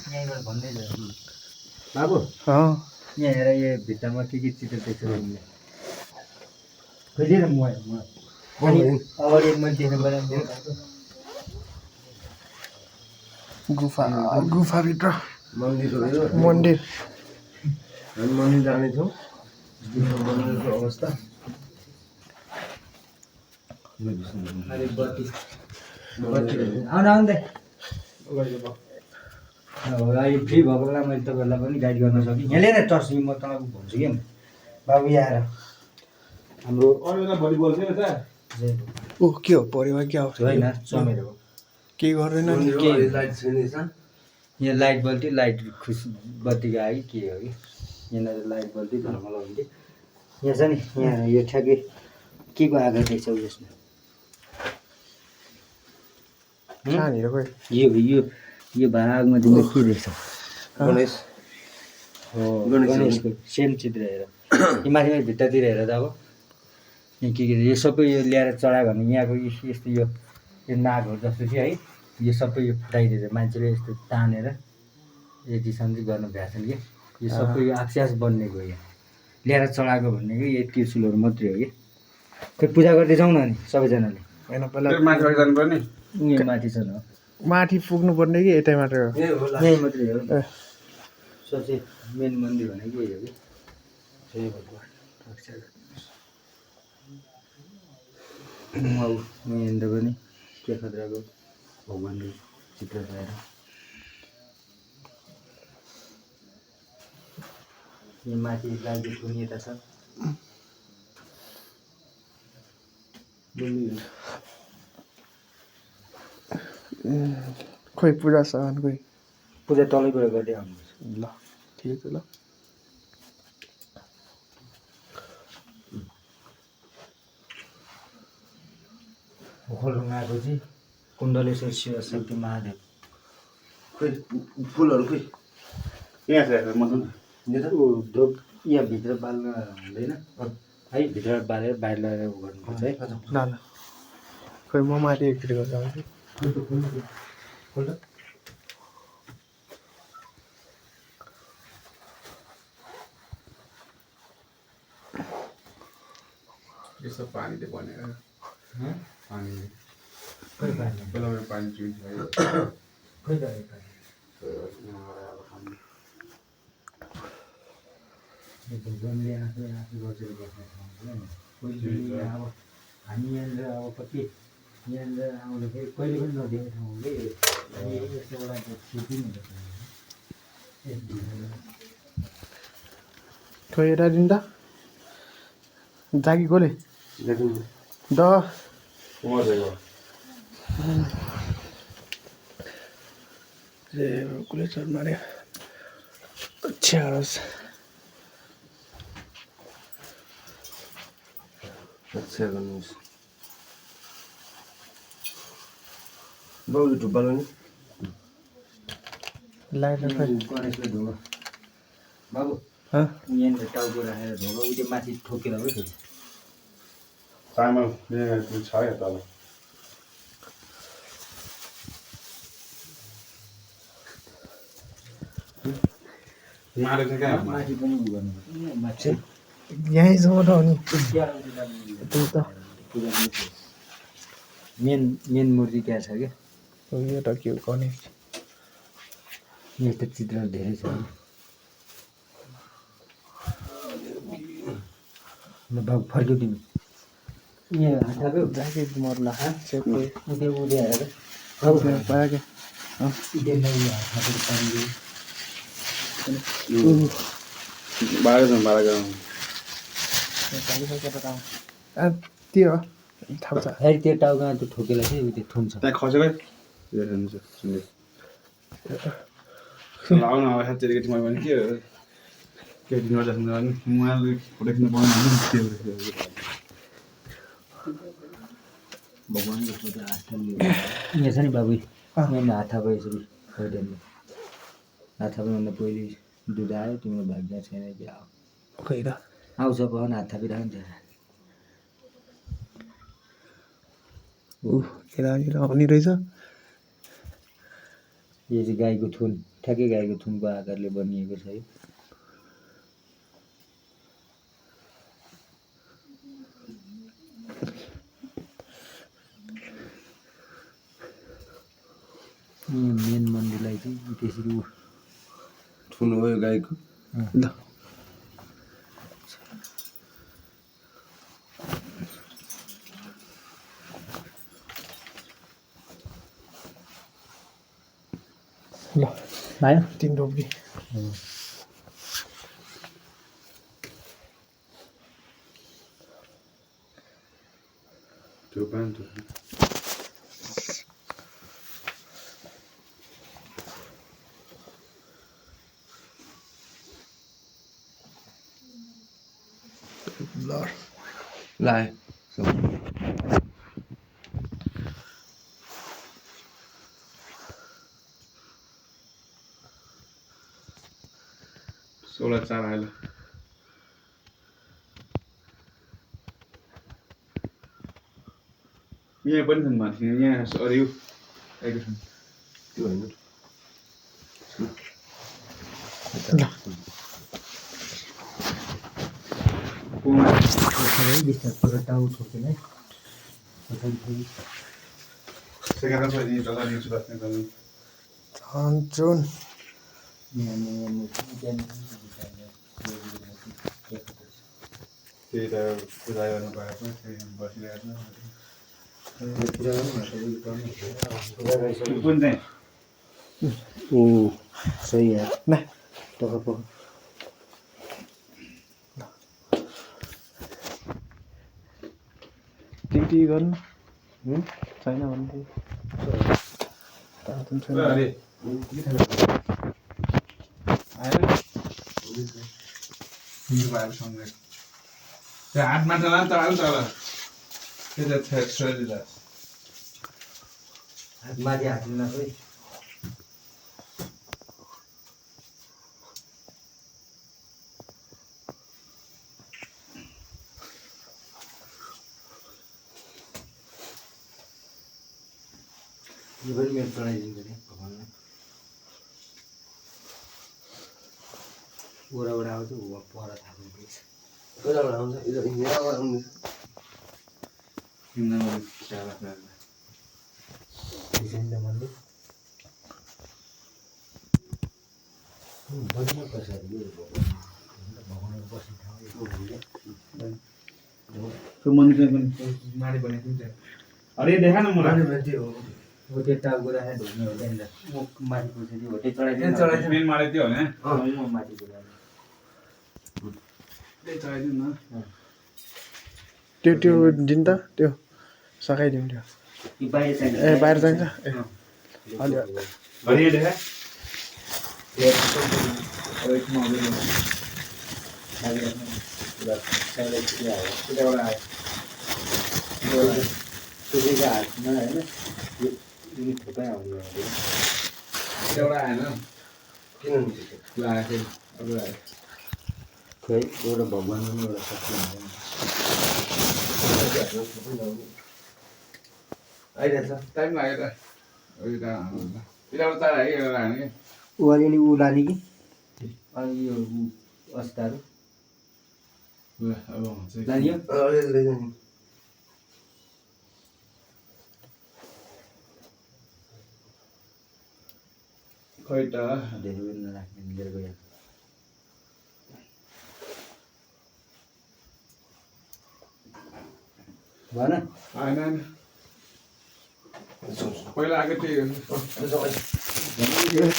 यहीँबाट भन्दै जाऊ बाबु। यहाँ हेर यो भित्तामा के चित्र देख्छ तिमीले खोइदिएर म अगाडि मैले देख्नु पर्यो गुफाभित्र मन्दिर मन्दिर हामी मन्दिर जानेछौँ मन्दिरको अवस्था अलिक बत्ती आउनु आउनु दाइ अहिले फ्री भएको बेला मैले तपाईँहरूलाई पनि गाइड गर्न सकेँ यहाँ लिएर टर्च म तपाईँको भन्छु कि बाबु यहाँ आएर हाम्रो भलिबल थियो त ओ के हो परिवार क्या हो होइन चमेर हो केही गर्दैन नि लाइट छैन यहाँ लाइट बल्ती लाइट खुसी बत्तीको आयो कि के हो कि यहाँनिर लाइट बल्ती घरमा लगाउँथे यहाँ छ नि यहाँ यो ठ्याक्कै के को आकार देख्छ यसमा कहाँनिर खोइ यो भागमा तिमीले के देख्छ गणेश गणेशको सेम चित्र हेर यो माथि भित्तातिर हेर त अब यहाँ के यो सबै यो ल्याएर चढायो भने यहाँको यस्तो यो नागहरू जस्तो थियो है यो सबै यो फुटाइदिएर मान्छेले यस्तो तानेर यतिसम्म चाहिँ गर्नु भ्याएको छैन कि यो सबै यो आक्स्यास बन्नेको यहाँ ल्याएर चढाएको भनेको यही त्रिशुलहरू मात्रै हो कि खोइ पूजा गर्दै जाउँ न अनि सबैजनाले होइन पहिला उयो माथि छ न माथि पुग्नु पर्ने कि यतै मात्र हो यही मात्रै हो सबसे मेन मन्दिर भनेको यही हो कि जय भगवान् यहाँनिर पनि के खतराको भगवान्को चित्र छ हेर यहाँ माथि लाइट पनि यता छ खोइ पूजा सामान खोइ पूजा तलैबाट गर्दै आउनुपर्छ ल ठिकै छ ल ओखलढुङ्गाको चाहिँ कुण्डलेश्वर शिव शक्ति महादेव खोइ फुलहरू खोइ यहाँ छ मसँग ढोक यहाँ भित्र बाल्न हुँदैन है भित्र बालेर बाहिर लगेर गर्नुपर्छ है ल ल खोइ म माथि एकचोटि गर्छु यसो पानीले बनेर पानीले खोइ पानी चुइन्छ खोइ त भगवान्ले आफै बसेर बस्ने ठाउँ कहिले अब हामी यहाँनिर अब कति यहाँनिर आउँदाखेरि कहिले पनि नदेख्ने ठाउँ हो कि यस्तो एउटा खेती हुन्छ खोइ यता दिनु त जागी कसले द कसले चढ मार्यो छ्यारोस् अच्छा गर्नुहोस् बाबु ढुब्बालो नि लाइट गणेशले ढोका बाबु यहाँनिर टाउको राखेर ढोका उयो माथि ठोकेर हो फेरि चामल छ या तल माथि पनि उयो गर्नुपर्छ माथि यहीँसम्म त हो नि मेन मूर्ति त्यहाँ छ क्या यो त के हो गणेश यस्तो चित्रहरू धेरै छ बाबु फर्क्यौ तिमी यहाँ हात ज्याकेट मर्ला उदय हेरेर पाके त्यो थाहा छ फेरि त्यो टाउकोमा त्यो ठोकेर चाहिँ उयो थुन्छ त्यहाँ खसेको आउन अब साँच्चै केटीमा पनि के केटी नजानु उहाँले फोटो खिच्नु पाउनु भगवान्को फोटो आस्था यहाँ छ नि बाबु यहाँ हात थापा यसरी खोइदिनु हात थाप्नुभन्दा पहिले दुध आयो तिम्रो भाग्य छैन कि आऊ खोइ त आउँछ भन हात थापिरहन्छ केरा आउने रहेछ। यो चाहिँ गाईको थुन, ठ्याक्कै गाईको थुनको आकारले बनिएको छ है। मेन मन्दिरलाई चाहिँ त्यसरी ठुलो हो यो गाईको। ल ल आयो 3 टोपी। त्यो पान त ब्लर लाए सोह्र चार आयो। यहाँ पनि छन् माथि यहाँ अरू आएको छन्। त्यो होइन बिस्तार पुरा टाउ छोड्दैन है। सेकेन्ड छ नि तल न्युज बस्ने गर्नु। छन् त्यही त पूजा गर्नु पाएको त्यही बसिरहेको छ। कुन चाहिँ ओ सही यार न पख टिटी गर्नु छैन भन्दै तातुन छैन। अरे आयो भाइ सँगै त्यो हातमा त लान्छ हाल तल त्यो त छोडिदिँदा माथि हात लिन खोइ। यो पनि मेरो चढाइदिन्छ नि भगवान्लाई। वराबाट आउँछ पर थाप्नु पर्छ। कताबाट आउँछ यहाँबाट आउँदैछ। डिजाइन त मन्दिर बढ्न पर्छ अरे यो भगवान्को बस्ने ठाउँ यस्तो हुन्छ। त्यो मन्दिर पनि माडी बनेको नि अरे देखा न मलाई त्यो हो त्यो टाउको राखेर ढुक्ने हो त्यहाँनिर म माथि पुग्छु हो त्यो चढाइदिनु मेन माडी त्यो होइन म माथि पुग्छु। त्यही चढाइदिउँ न। त्यो दिन त त्यो सकाइदिउँ त्यो। कि बाहिर चाहिन्छ ए बाहिर चाहिन्छ ए अलि भरि देखा सुकेको हातमा होइन यो थुप्रै आउने एउटा आएन किन लागेको अरू आयो। खोइ एउटा भगवान्को पनि एउटा शक्ति हुन्छ। आइरहेछ। टाइम लाग्यो त यताबाट चार आयो कि एउटा आएन कि ऊ अलिअलि ऊ लाने कि अनि यो अस्ताहरू ल अब हुन्छ लाने हो। अलिअलि लैजाने। खै त धेरै बेर नराख्ने मिलेर गइहाल्छ। भन आएन आएन पहिला आएको त्यही हो।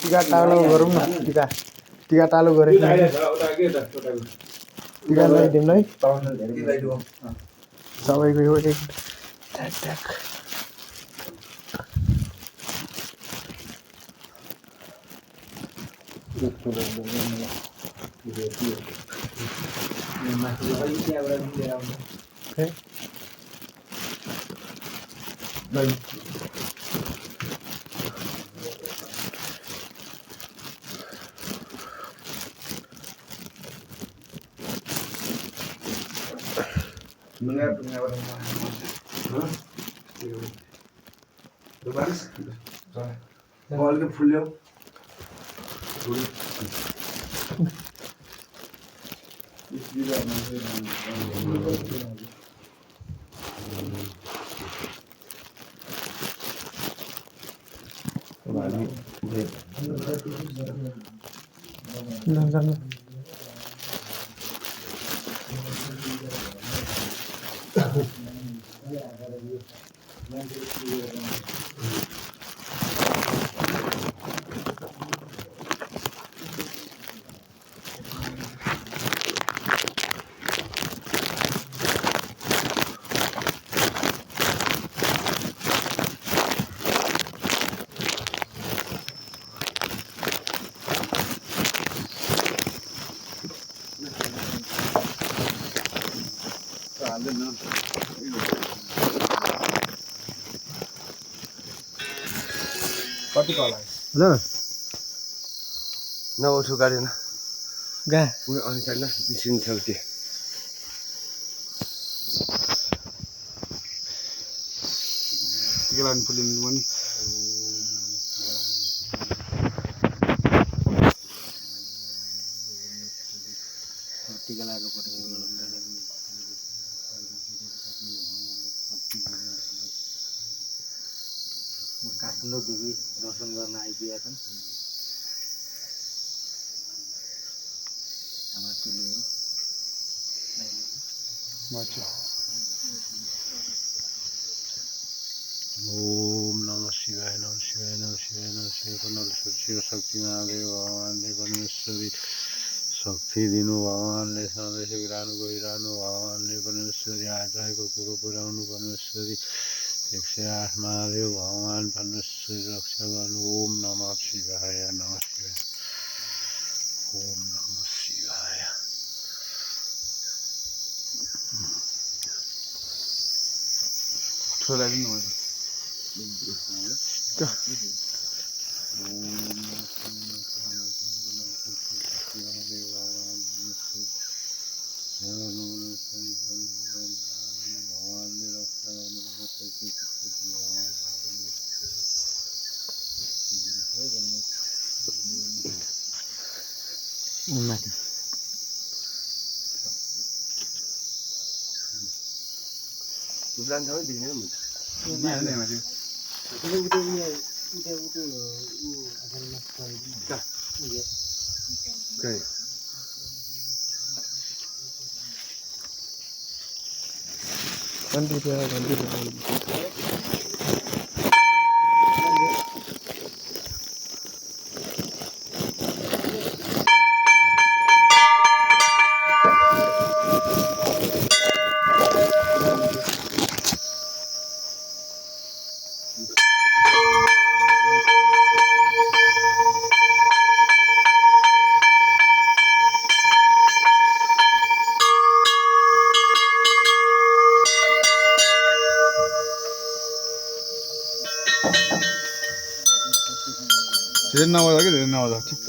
टिका टालो गरौँ न। टिका टालो गरेँ उता के त उताको टिका लगाइदिउँ न है लगाइदिउँ। सबैको यो एक ट्याक ट्याक। माथि अलिक त्यहाँबाट पनि लिएर आउँछ। ढुङ्गा ढुङ्गाबाट बारिश बॉल के फुल्यो जानु कति कला ल नउठु गाडेन गा उयो अनि छैन निस्किन्थ्यो त्यो के लानु फुलिनु पनि टिका लगाएको फोटो काठमाडौँदेखि दर्शन गर्न आइपुगेका छन् हाम्रा चेलीहरू ओम नमः शिवाय नमः शिवाय नमः शिवाय नमः शिवाय पुनर् शिव शक्ति महादेव भगवानले परमेश्वरी शक्ति दिनु भगवानले सधैँ सिकाउनु गइरहनु भगवानले परमेश्वरी आएको कुरो पुर्याउनु परमेश्वरी 108 महादेव भगवान परमेश्वरी रक्षा गर्नु ओम नमः शिवाय नमः शिवाय ओम नमः शिवाय छोरा दिनु भयो माथि प्लान छ भने दिने घन्टी धेरै नआउँदा कि धेरै नआउँदा ठिक्क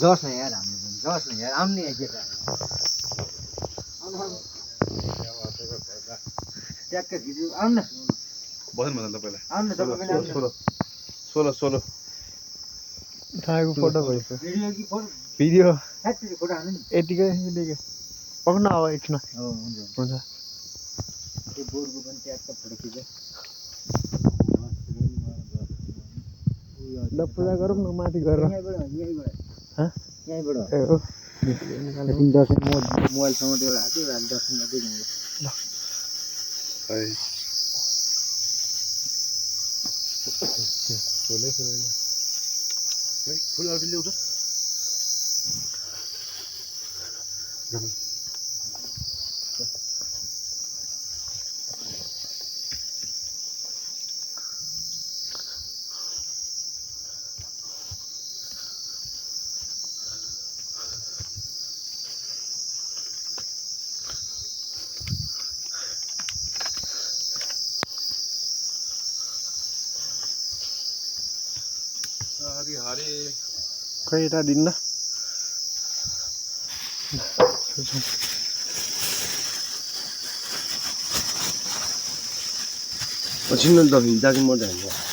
जस न यार हाम्रो पनि जस न यार आउनु नि यहाँ केटा ट्याक्क खिच्नु आउनु न बस्नु भन्दा तपाईँलाई आउनु न तपाईँ पनि आउनु न। 16 उठाएको फोटो भइसक्यो भिडियो कि फोन भिडियो साँच्चै फोटो हाल्नु नि यतिकै पक्न अब एकछिन हो हुन्छ हुन्छ त्यो बोर्डको पनि ट्याक्क फोटो खिच्यो ल पूजा गरौँ न माथि गएर यहीँबाट ए हो एकछिन दर्शन मोबाइलसँग त्यो हाल्छु एउटा दर्शन गर्दै जाउँ ल फुल आउट ल्याउँछ हरि हरे खै यता दिन्न पछिल्लो त हिँड्दा चाहिँ म त हिँड्छ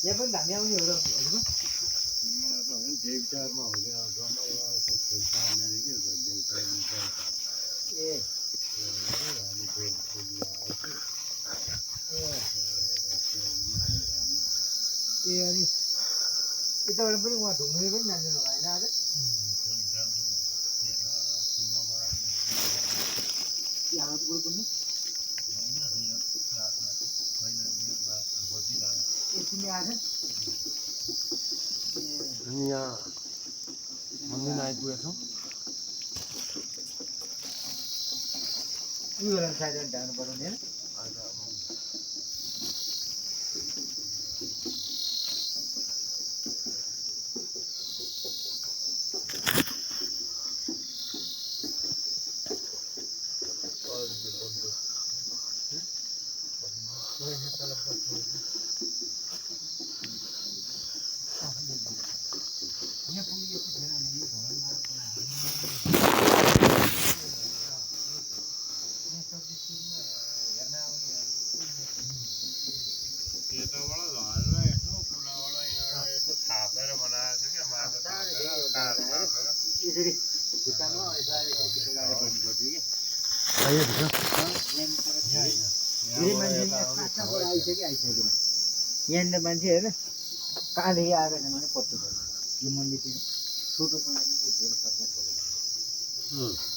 यहाँ पनि धामी आउने हो र हजुरको देवचारमा हो क्या जमराको फुल्का हानेर के देवचार ए ए अनि यताबाट पनि उहाँ ढुङ्ग्रे पनि जान्छन् होला होइन आज यहाँ कुरो पनि तिमी आज हामी यहाँ मन्दिर आइपुगेका छौँ उयो होला साइड ढाल्नु पर्ने होइन यहाँ पुगेको छैन भने यो घरमा हेर्न आउनेहरू यताबाट झरेर यसो कुनाबाट यहाँबाट यसो थापेर बनाएको थियो क्या माटो थापेर काठ थापेर यसरी भित्तामा यसरी गाडी बन्नुपर्छ कि धेरै मान्छे यहाँ कहाँबाट आइसक्यो यहाँनिर मान्छे हेर कहाँदेखि आएको छैन भने पत्तो पर्छ यो मन्दिर छोटो समय धेरै प्रख्यात भएको